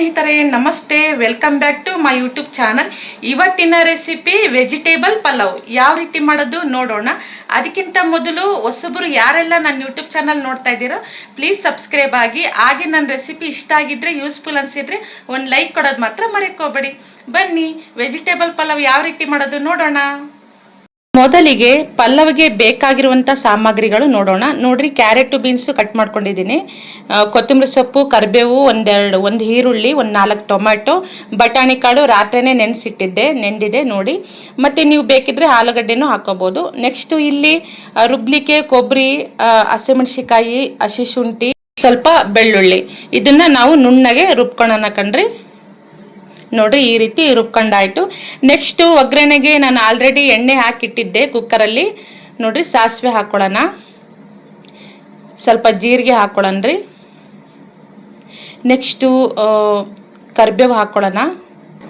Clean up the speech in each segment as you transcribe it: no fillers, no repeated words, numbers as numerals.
ಸ್ನೇಹಿತರೆ ನಮಸ್ತೆ, welcome back to my YouTube channel. ಇವತ್ತಿನ ರೆಸಿಪಿ ವೆಜಿಟೇಬಲ್ ಪಲಾವ್. ಯಾವ ರೀತಿ ಮಾಡೋದು ನೋಡೋಣ. ಅದಕ್ಕಿಂತ ಮೊದಲು ಹೊಸಬರು ಯಾರೆಲ್ಲ ನನ್ನ ಯೂಟ್ಯೂಬ್ ಚಾನಲ್ ನೋಡ್ತಾ ಇದ್ದೀರೋ ಪ್ಲೀಸ್ ಸಬ್ಸ್ಕ್ರೈಬ್ ಆಗಿ. ಹಾಗೆ ನನ್ನ ರೆಸಿಪಿ ಇಷ್ಟ ಆಗಿದ್ರೆ, ಯೂಸ್ಫುಲ್ ಅನಿಸಿದ್ರೆ ಒಂದು ಲೈಕ್ ಕೊಡೋದು ಮಾತ್ರ ಮರೆಯೋಬೇಡಿ. ಬನ್ನಿ ವೆಜಿಟೇಬಲ್ ಪಲಾವ್ ಯಾವ ರೀತಿ ಮಾಡೋದು ನೋಡೋಣ. ಮೊದಲಿಗೆ ಪಲ್ಲವಿಗೆ ಬೇಕಾಗಿರುವಂಥ ಸಾಮಗ್ರಿಗಳು ನೋಡೋಣ. ನೋಡ್ರಿ, ಕ್ಯಾರೆಟು ಬೀನ್ಸು ಕಟ್ ಮಾಡ್ಕೊಂಡಿದ್ದೀನಿ, ಕೊತ್ತಂಬರಿ ಸೊಪ್ಪು, ಕರಿಬೇವು, ಒಂದು ಈರುಳ್ಳಿ, 4 ಟೊಮ್ಯಾಟೊ, ಬಟಾಣಿ ಕಾಳು ರಾತ್ರಿನೇ ನೆಂದಿದೆ ನೋಡಿ. ಮತ್ತು ನೀವು ಬೇಕಿದ್ರೆ ಆಲೂಗಡ್ಡೆನೂ ಹಾಕೋಬೋದು. ನೆಕ್ಸ್ಟು ಇಲ್ಲಿ ರುಬ್ಲಿಕ್ಕೆ ಕೊಬ್ಬರಿ, ಹಸಿಮೆಣಸಿಕಾಯಿ, ಹಸಿ ಶುಂಠಿ, ಸ್ವಲ್ಪ ಬೆಳ್ಳುಳ್ಳಿ, ಇದನ್ನು ನಾವು ನುಣ್ಣಗೆ ರುಬ್ಕೊಳ್ಳೋಣ ಕಣ್ರಿ. ನೋಡ್ರಿ, ಈ ರೀತಿ ರುಬ್ಕೊಂಡಾಯ್ತು. ನೆಕ್ಸ್ಟು ಒಗ್ಗರಣೆಗೆ ನಾನು ಆಲ್ರೆಡಿ ಎಣ್ಣೆ ಹಾಕಿಟ್ಟಿದ್ದೆ ಕುಕ್ಕರಲ್ಲಿ. ನೋಡ್ರಿ, ಸಾಸಿವೆ ಹಾಕೊಳ್ಳೋಣ, ಸ್ವಲ್ಪ ಜೀರಿಗೆ ಹಾಕೊಳ್ಳೋಣ್ರಿ. ನೆಕ್ಸ್ಟು ಕರಿಬೇವು ಹಾಕೊಳ್ಳೋಣ.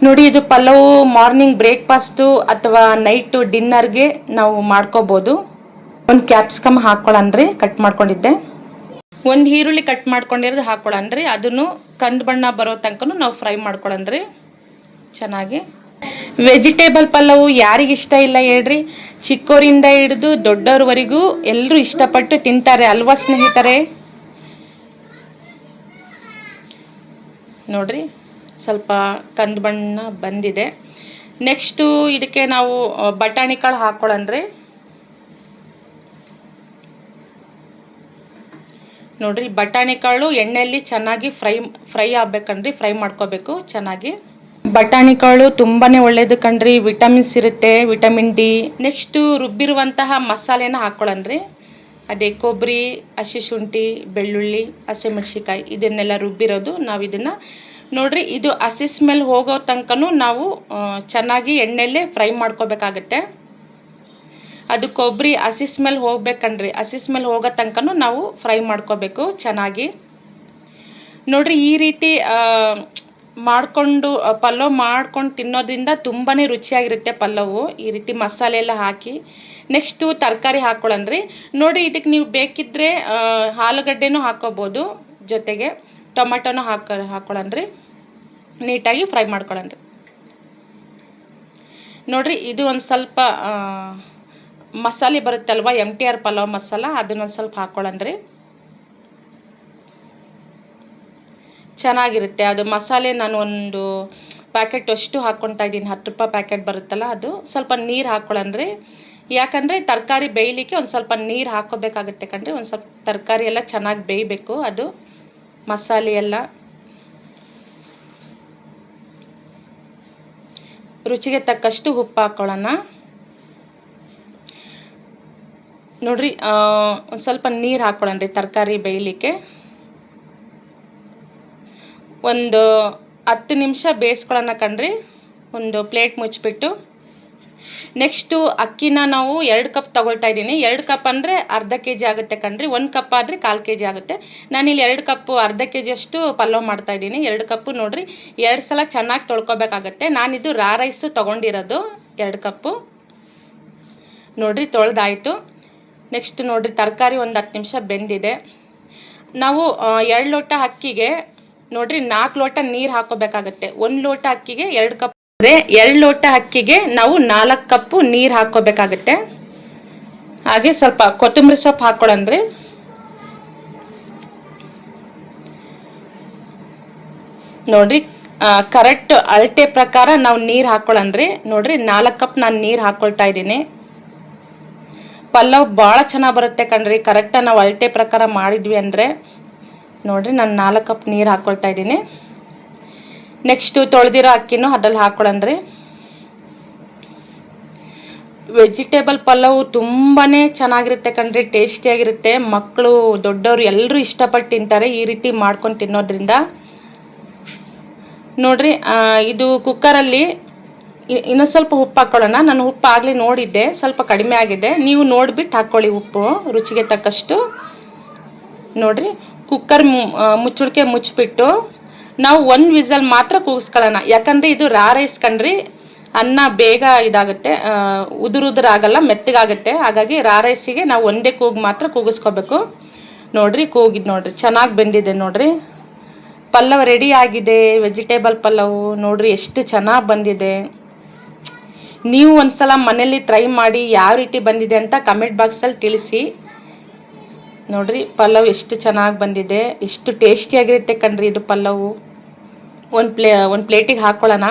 ನೋಡಿ, ಇದು ಪಲಾವು ಮಾರ್ನಿಂಗ್ ಬ್ರೇಕ್ಫಾಸ್ಟು ಅಥವಾ ನೈಟು ಡಿನ್ನರ್ಗೆ ನಾವು ಮಾಡ್ಕೋಬೋದು. ಒಂದು ಕ್ಯಾಪ್ಸಿಕಮ್ ಹಾಕೊಳ್ಳೋಣ್ರಿ, ಕಟ್ ಮಾಡ್ಕೊಂಡಿದ್ದೆ. ಒಂದು ಈರುಳ್ಳಿ ಕಟ್ ಮಾಡ್ಕೊಂಡಿರೋದು ಹಾಕೊಳ್ಳೋಣ್ರಿ. ಅದನ್ನು ಕಂದು ಬಣ್ಣ ಬರೋ ತನಕ ನಾವು ಫ್ರೈ ಮಾಡ್ಕೊಳ್ಳೋಣ್ರಿ ಚೆನ್ನಾಗಿ. ವೆಜಿಟೇಬಲ್ ಪಲಾವು ಯಾರಿಗಿಷ್ಟ ಇಲ್ಲ ಹೇಳ್ರಿ, ಚಿಕ್ಕವರಿಂದ ಹಿಡಿದು ದೊಡ್ಡವ್ರವರೆಗೂ ಎಲ್ಲರೂ ಇಷ್ಟಪಟ್ಟು ತಿಂತಾರೆ ಅಲ್ವಾ ಸ್ನೇಹಿತರೆ. ನೋಡ್ರಿ, ಸ್ವಲ್ಪ ಕಂದು ಬಣ್ಣ ಬಂದಿದೆ. ನೆಕ್ಸ್ಟು ಇದಕ್ಕೆ ನಾವು ಬಟಾಣಿ ಕಾಳು ಹಾಕೊಳ್ಳೋಣ್ರಿ. ನೋಡ್ರಿ, ಬಟಾಣಿ ಕಾಳು ಎಣ್ಣೆಯಲ್ಲಿ ಚೆನ್ನಾಗಿ ಫ್ರೈ ಆಗ್ಬೇಕಂಡ್ರಿ, ಫ್ರೈ ಮಾಡ್ಕೋಬೇಕು ಚೆನ್ನಾಗಿ. ಬಟಾಣಿ ಕಾಳು ತುಂಬಾ ಒಳ್ಳೇದು ಕಣ್ರಿ, ವಿಟಮಿನ್ಸ್ ಇರುತ್ತೆ, ವಿಟಮಿನ್ ಡಿ. ನೆಕ್ಸ್ಟು ರುಬ್ಬಿರುವಂತಹ ಮಸಾಲೆನ ಹಾಕೊಳ್ಳೋಣ್ರಿ. ಅದೇ ಕೊಬ್ಬರಿ, ಹಸಿ ಶುಂಠಿ, ಬೆಳ್ಳುಳ್ಳಿ, ಹಸಿಮೆಣಸಿಕಾಯಿ ಇದನ್ನೆಲ್ಲ ರುಬ್ಬಿರೋದು. ನಾವು ಇದನ್ನು ನೋಡ್ರಿ, ಇದು ಹಸಿ ಸ್ಮೆಲ್ ಹೋಗೋ ತನಕನೂ ನಾವು ಚೆನ್ನಾಗಿ ಎಣ್ಣೆಯಲ್ಲೇ ಫ್ರೈ ಮಾಡ್ಕೋಬೇಕಾಗತ್ತೆ. ಅದು ಕೊಬ್ಬರಿ ಹಸಿ ಸ್ಮೆಲ್ ಹೋಗ್ಬೇಕಂಡ್ರಿ, ಹಸಿ ಸ್ಮೆಲ್ ಹೋಗೋ ತನಕನೂ ನಾವು ಫ್ರೈ ಮಾಡ್ಕೋಬೇಕು ಚೆನ್ನಾಗಿ. ನೋಡ್ರಿ, ಈ ರೀತಿ ಮಾಡಿಕೊಂಡು ಪಲಾವ್ ಮಾಡ್ಕೊಂಡು ತಿನ್ನೋದ್ರಿಂದ ತುಂಬಾ ರುಚಿಯಾಗಿರುತ್ತೆ ಪಲಾವು, ಈ ರೀತಿ ಮಸಾಲೆ ಎಲ್ಲ ಹಾಕಿ. ನೆಕ್ಸ್ಟು ತರಕಾರಿ ಹಾಕ್ಕೊಳ್ಳೋಣ್ರಿ. ನೋಡಿ, ಇದಕ್ಕೆ ನೀವು ಬೇಕಿದ್ದರೆ ಆಲೂಗಡ್ಡೆನೂ ಹಾಕೋಬೋದು, ಜೊತೆಗೆ ಟೊಮೆಟೊನೂ ಹಾಕ್ಕೊಳ್ಳೋಣ್ರಿ. ನೀಟಾಗಿ ಫ್ರೈ ಮಾಡ್ಕೊಳ್ಳೋಣ್ರಿ. ನೋಡಿರಿ, ಇದು ಒಂದು ಸ್ವಲ್ಪ ಮಸಾಲೆ ಬರುತ್ತಲ್ವ, MTR ಪಲಾವ್ ಮಸಾಲ, ಅದನ್ನೊಂದು ಸ್ವಲ್ಪ ಹಾಕ್ಕೊಳ್ಳೋಣ್ರಿ. ಚೆನ್ನಾಗಿರುತ್ತೆ ಅದು ಮಸಾಲೆ. ನಾನು ಒಂದು ಪ್ಯಾಕೆಟ್ ಅಷ್ಟು ಹಾಕ್ಕೊತಾ ಇದ್ದೀನಿ, 10 ರೂಪಾಯಿ ಪ್ಯಾಕೆಟ್ ಬರುತ್ತಲ್ಲ ಅದು. ಸ್ವಲ್ಪ ನೀರು ಹಾಕ್ಕೊಳ್ಳೋಣ್ರಿ, ಯಾಕಂದರೆ ತರಕಾರಿ ಬೇಯಲಿಕ್ಕೆ ಒಂದು ಸ್ವಲ್ಪ ನೀರು ಹಾಕ್ಕೋಬೇಕಾಗುತ್ತೆ ಕಣ್ರಿ. ಒಂದು ಸ್ವಲ್ಪ ತರಕಾರಿ ಎಲ್ಲ ಚೆನ್ನಾಗಿ ಬೇಯಬೇಕು, ಅದು ಮಸಾಲೆ ಎಲ್ಲ. ರುಚಿಗೆ ತಕ್ಕಷ್ಟು ಉಪ್ಪು ಹಾಕ್ಕೊಳ್ಳೋಣ. ನೋಡ್ರಿ, ಒಂದು ಸ್ವಲ್ಪ ನೀರು ಹಾಕ್ಕೊಳ್ಳೋಣ್ರಿ ತರಕಾರಿ ಬೇಯಲಿಕ್ಕೆ. ಒಂದು 10 ನಿಮಿಷ ಬೇಯಿಸ್ಕೊಳ್ಳೋಣ ಕಣ್ರಿ, ಒಂದು ಪ್ಲೇಟ್ ಮುಚ್ಚಿಬಿಟ್ಟು. ನೆಕ್ಸ್ಟು ಅಕ್ಕಿನ ನಾವು 2 ಕಪ್ ತೊಗೊಳ್ತಾ ಇದ್ದೀನಿ. 2 ಕಪ್ ಅಂದರೆ ಅರ್ಧ kg ಆಗುತ್ತೆ ಕಣ್ರಿ, 1 ಕಪ್ ಆದರೆ 1/4 kg ಆಗುತ್ತೆ. ನಾನಿಲ್ಲಿ 2 ಕಪ್ಪು ಅರ್ಧ kg ಅಷ್ಟು ಪಲಾವ್ ಮಾಡ್ತಾಯಿದ್ದೀನಿ. 2 ಕಪ್ಪು ನೋಡಿರಿ, 2 ಸಲ ಚೆನ್ನಾಗಿ ತೊಳ್ಕೊಬೇಕಾಗತ್ತೆ. ನಾನಿದು ರೈಸು ತೊಗೊಂಡಿರೋದು 2 ಕಪ್ಪು. ನೋಡಿರಿ, ತೊಳೆದಾಯಿತು. ನೆಕ್ಸ್ಟ್ ನೋಡಿರಿ, ತರಕಾರಿ ಒಂದು 10 ನಿಮಿಷ ಬೆಂದಿದೆ. ನಾವು 2 ಲೋಟ ಅಕ್ಕಿಗೆ ನೋಡ್ರಿ 4 ಲೋಟ ನೀರು ಹಾಕೋಬೇಕಾಗತ್ತೆ. 1 ಲೋಟ ಅಕ್ಕಿಗೆ 2 ಕಪ್ ಅಂದರೆ 2 ಲೋಟ ಅಕ್ಕಿಗೆ ನಾವು 4 ಕಪ್ಪು ನೀರು ಹಾಕೋಬೇಕಾಗತ್ತೆ. ಹಾಗೆ ಸ್ವಲ್ಪ ಕೊತ್ತಂಬರಿ ಸೊಪ್ಪು ಹಾಕ್ಕೊಳ್ಳೋಣ್ರಿ. ನೋಡ್ರಿ, ಕರೆಕ್ಟ್ ಅಳತೆ ಪ್ರಕಾರ ನಾವು ನೀರು ಹಾಕ್ಕೊಳ್ಳೋಣ್ರಿ. ನೋಡ್ರಿ, 4 ಕಪ್ ನಾನು ನೀರು ಹಾಕ್ಕೊಳ್ತಾ ಇದ್ದೀನಿ. ಪಲಾವ್ ಭಾಳ ಚೆನ್ನಾಗಿ ಬರುತ್ತೆ ಕಣ್ರಿ, ಕರೆಕ್ಟಾಗಿ ನಾವು ಅಳತೆ ಪ್ರಕಾರ ಮಾಡಿದ್ವಿ ಅಂದರೆ. ನೋಡಿರಿ, ನಾನು 4 ಕಪ್ ನೀರು ಹಾಕ್ಕೊಳ್ತಾ ಇದ್ದೀನಿ. ನೆಕ್ಸ್ಟು ತೊಳೆದಿರೋ ಅಕ್ಕಿನೂ ಅದ್ರಲ್ಲಿ ಹಾಕ್ಕೊಳ್ಳೋಣ್ರಿ. ವೆಜಿಟೇಬಲ್ ಪಲಾವು ತುಂಬಾ ಚೆನ್ನಾಗಿರುತ್ತೆ ಕಣ್ರಿ, ಟೇಸ್ಟಿಯಾಗಿರುತ್ತೆ. ಮಕ್ಕಳು ದೊಡ್ಡವರು ಎಲ್ಲರೂ ಇಷ್ಟಪಟ್ಟು ತಿಂತಾರೆ ಈ ರೀತಿ ಮಾಡ್ಕೊಂಡು ತಿನ್ನೋದ್ರಿಂದ. ನೋಡಿರಿ, ಇದು ಕುಕ್ಕರಲ್ಲಿ ಇನ್ನೂ ಸ್ವಲ್ಪ ಉಪ್ಪು ಹಾಕ್ಕೊಳ್ಳೋಣ. ನಾನು ಉಪ್ಪು ಆಗಲಿ ನೋಡಿದ್ದೆ, ಸ್ವಲ್ಪ ಕಡಿಮೆ ಆಗಿದೆ. ನೀವು ನೋಡಿಬಿಟ್ಟು ಹಾಕ್ಕೊಳ್ಳಿ ಉಪ್ಪು ರುಚಿಗೆ ತಕ್ಕಷ್ಟು. ನೋಡಿರಿ, ಕುಕ್ಕರ್ ಮುಚ್ಚಳಿಕೆ ಮುಚ್ಚಿಬಿಟ್ಟು ನಾವು 1 ವಿಸಲ್ ಮಾತ್ರ ಕೂಗಿಸ್ಕೊಳ್ಳೋಣ. ಯಾಕಂದರೆ ಇದು ರೈಸ್ ಕಣ್ರಿ, ಅನ್ನ ಬೇಗ ಇದಾಗುತ್ತೆ, ಉದುರಾಗಲ್ಲ, ಮೆತ್ತಗಾಗುತ್ತೆ. ಹಾಗಾಗಿ ರೈಸಿಗೆ ನಾವು ಒಂದೇ ಕೂಗು ಮಾತ್ರ ಕೂಗಿಸ್ಕೋಬೇಕು. ನೋಡಿರಿ, ಕೂಗಿದ್ದು ನೋಡಿರಿ, ಚೆನ್ನಾಗಿ ಬೆಂದಿದೆ ನೋಡಿರಿ. ಪಲ್ಲವ್ ರೆಡಿ ಆಗಿದೆ. ವೆಜಿಟೇಬಲ್ ಪಲ್ಲವು ನೋಡ್ರಿ ಎಷ್ಟು ಚೆನ್ನಾಗಿ ಬಂದಿದೆ. ನೀವು ಒಂದ್ಸಲ ಮನೇಲಿ ಟ್ರೈ ಮಾಡಿ ಯಾವ ರೀತಿ ಬಂದಿದೆ ಅಂತ ಕಮೆಂಟ್ ಬಾಕ್ಸಲ್ಲಿ ತಿಳಿಸಿ. ನೋಡ್ರಿ ಪಲ್ಲವ್ ಎಷ್ಟು ಚೆನ್ನಾಗಿ ಬಂದಿದೆ, ಎಷ್ಟು ಟೇಸ್ಟಿಯಾಗಿರುತ್ತೆ ಕಣ್ರಿ ಇದು ಪಲ್ಲವು. ಒಂದು ಪ್ಲೇಟಿಗೆ ಹಾಕ್ಕೊಳ್ಳೋಣ.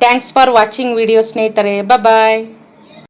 ಥ್ಯಾಂಕ್ಸ್ ಫಾರ್ ವಾಚಿಂಗ್ ವಿಡಿಯೋ ಸ್ನೇಹಿತರೆ. ಬಾಯ್.